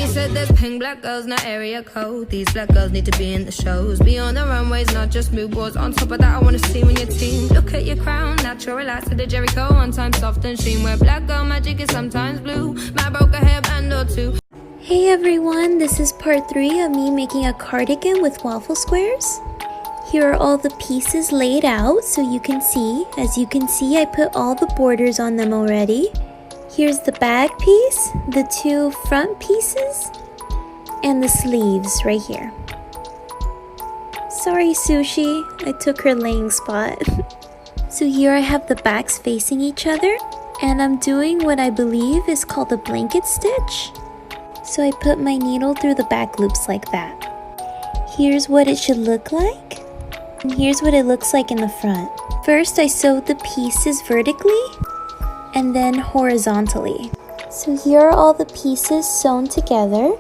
he said there's pink black girls, not area code. These black girls need to be in the shows, be on the runways, not just mood boards. On top of that, I wanna see when your team. Look at your crown, natural relax with the Jericho. One time soft and sheen, where black girl magic is sometimes blue. Might broke a hairband or two. Hey everyone, this is part 3 of me making a cardigan with waffle squares. Here are all the pieces laid out so you can see. As you can see, I put all the borders on them already. Here's the back piece, the 2 front pieces, and the sleeves right here. Sorry Sushi, I took her laying spot. So here I have the backs facing each other, and I'm doing what I believe is called a blanket stitch. So I put my needle through the back loops like that. Here's what it should look like, and here's what it looks like in the front. First I sewed the pieces vertically, and then horizontally. So here are all the pieces sewn together.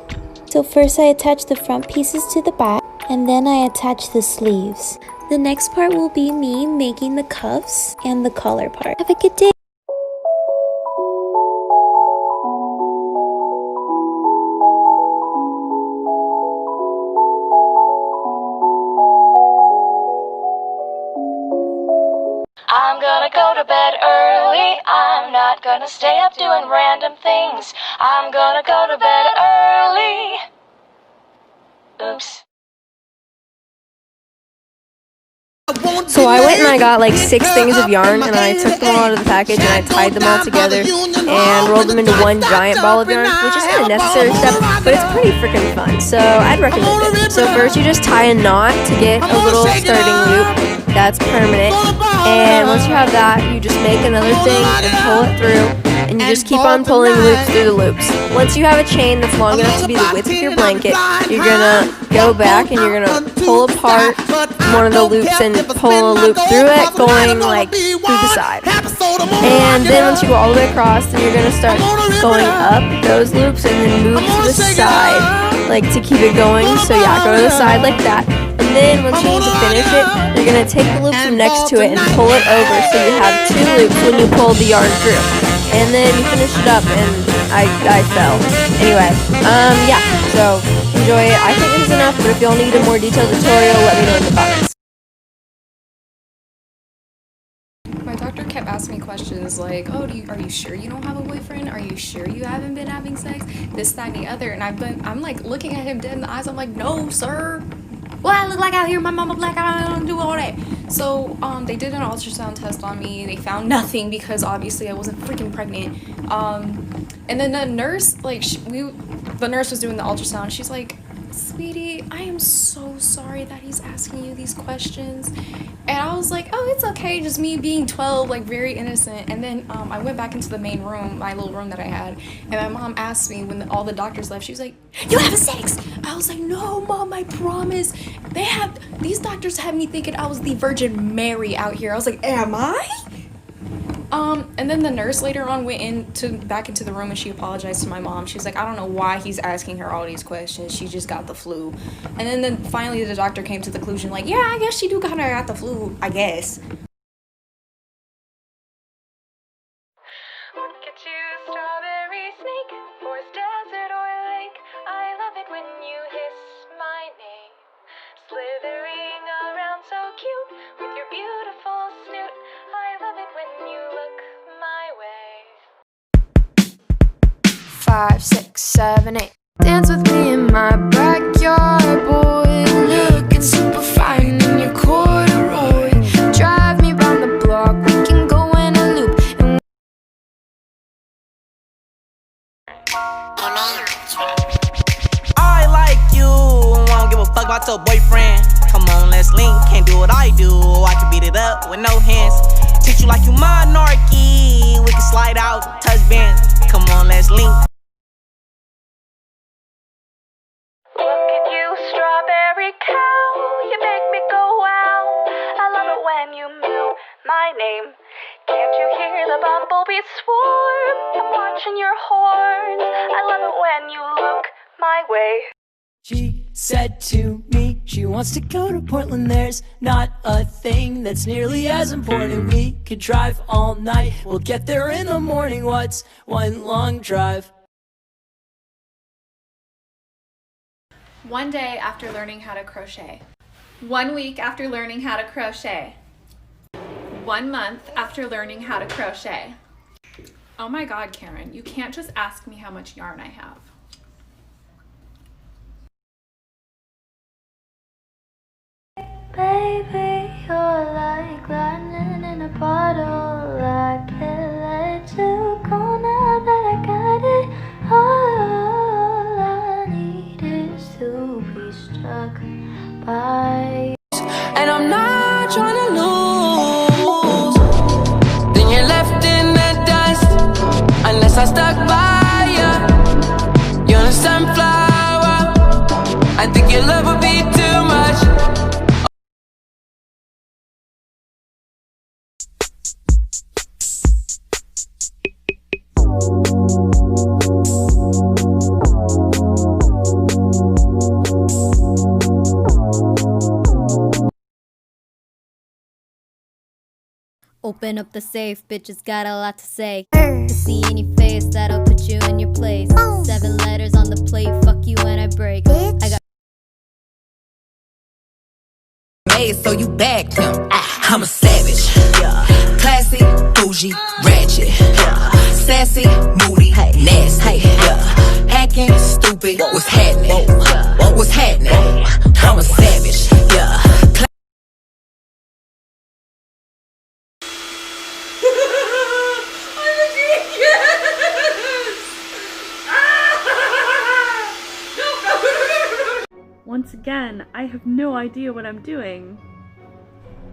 So first I attach the front pieces to the back, and then I attach the sleeves. The next part will be me making the cuffs and the collar part. Have a good day! I'm gonna go to bed early, I'm not gonna stay up doing random things. I'm gonna go to bed early. Oops. So I went and I got like 6 things of yarn, and I took them all out of the package and I tied them all together and rolled them into one giant ball of yarn, which is not a necessary step, but it's pretty freaking fun, so I'd recommend it. So first you just tie a knot to get a little starting loop that's permanent, and once you have that, you just make another thing and pull it through, and you just keep on pulling loops through the loops. Once you have a chain that's long enough to be the width of your blanket, you're gonna go back and you're gonna pull apart one of the loops and pull a loop through it, going like through the side. And then once you go all the way across, then you're gonna start going up those loops and then move to the side, like to keep it going. So yeah, go to the side like that. And then once you need to finish it, you're gonna take the loop from next to it and pull it over, so you have 2 loops when you pull the yarn through. And then you finish it up, and I fell. Anyway, yeah, so enjoy it. I think this is enough, but if y'all need a more detailed tutorial, let me know in the comments. My doctor kept asking me questions like, oh, are you sure you don't have a boyfriend? Are you sure you haven't been having sex? This, that, and the other. And I'm like looking at him dead in the eyes. I'm like, no, sir. What I look like out here? My mama black, I don't do all that. So they did an ultrasound test on me. They found nothing because obviously I wasn't freaking pregnant. And then the nurse, like the nurse was doing the ultrasound. She's like, sweetie, I am so sorry that he's asking you these questions. And I was like, oh, it's okay, just me being 12, like very innocent. And then I went back into the main room, my little room that I had, and my mom asked me when all the doctors left, she was like, you have sex? I was like, no, Mom, I promise. These doctors had me thinking I was the Virgin Mary out here. I was like, am I? And then the nurse later on went back into the room, and she apologized to my mom. She was like, I don't know why he's asking her all these questions. She just got the flu. And then finally the doctor came to the conclusion, like, yeah, I guess she do kind of got the flu, I guess. Slithering around so cute with your beautiful snoot. I love it when you look my way. 5, 6, 7, 8. Dance with me in my backyard, boy. Looking super fine in your corduroy. Drive me round the block, we can go in a loop. I like you, won't give a fuck about your boyfriend. Come on, let's link, can't do what I do. I can beat it up with no hands. Teach you like you monarchy, we can slide out, touch bands. Come on, let's link. Look at you, strawberry cow, you make me go wow. I love it when you mew my name. Can't you hear the bumblebees swarm? I'm watching your horns. I love it when you look my way. She said to me she wants to go to Portland. There's not a thing that's nearly as important. We could drive all night, we'll get there in the morning. What's one long drive? 1 day after learning how to crochet. 1 week after learning how to crochet. 1 month after learning how to crochet. Oh my God, Karen, you can't just ask me how much yarn I have. Baby, you're like lightning in a bottle. I can't let you go now that I got it. All I need is to be struck by. And I'm not trying to lose. Then you're left in the dust. Unless I stuck by you. You're a sunflower. I think your love would be too much. Open up the safe, bitches got a lot to say. To see in your face, that'll put you in your place. 7 letters on the plate, fuck you when I break. I got Made so you bagged him. I'm a savage. Classy, bougie, ratchet. Sassy, moody, nasty. Hacking, stupid. What's happening? What's happening? I'm a savage. Once again, I have no idea what I'm doing,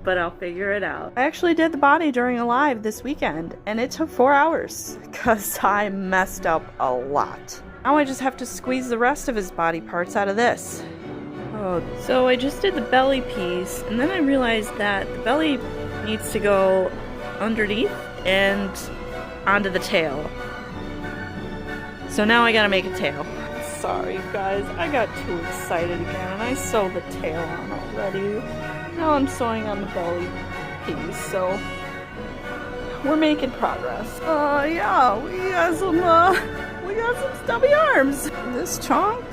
but I'll figure it out. I actually did the body during a live this weekend, and it took 4 hours, because I messed up a lot. Now I just have to squeeze the rest of his body parts out of this. Oh, so I just did the belly piece, and then I realized that the belly needs to go underneath and onto the tail. So now I gotta make a tail. Sorry, you guys, I got too excited again, and I sewed the tail on already. Now I'm sewing on the belly piece, so we're making progress. Yeah, we got some stubby arms. This chunk,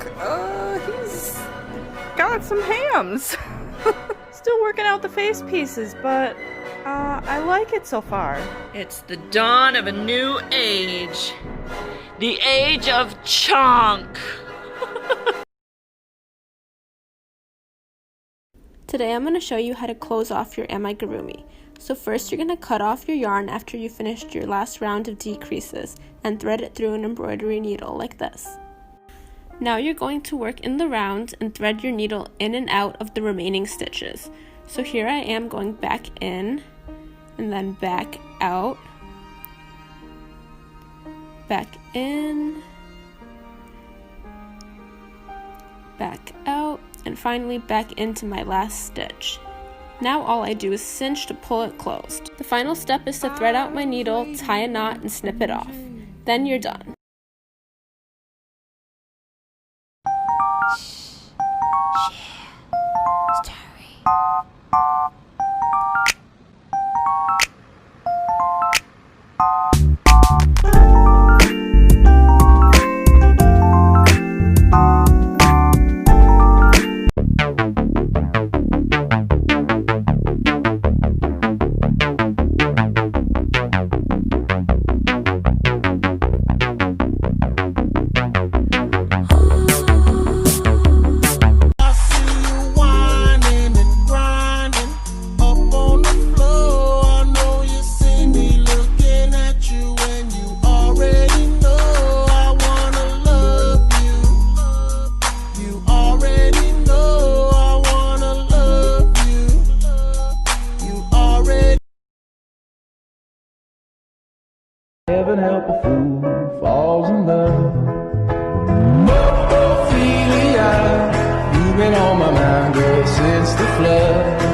he's got some hams. Still working out the face pieces, but I like it so far. It's the dawn of a new age. The age of chunk. Today I'm going to show you how to close off your amigurumi. So first you're going to cut off your yarn after you finished your last round of decreases and thread it through an embroidery needle like this. Now you're going to work in the round and thread your needle in and out of the remaining stitches. So here I am going back in and then back out, back in, back out, and finally back into my last stitch. Now all I do is cinch to pull it closed. The final step is to thread out my needle, tie a knot, and snip it off. Then you're done. Heaven help a fool falls in love. Ophelia, you've been on my mind, girl, since the flood.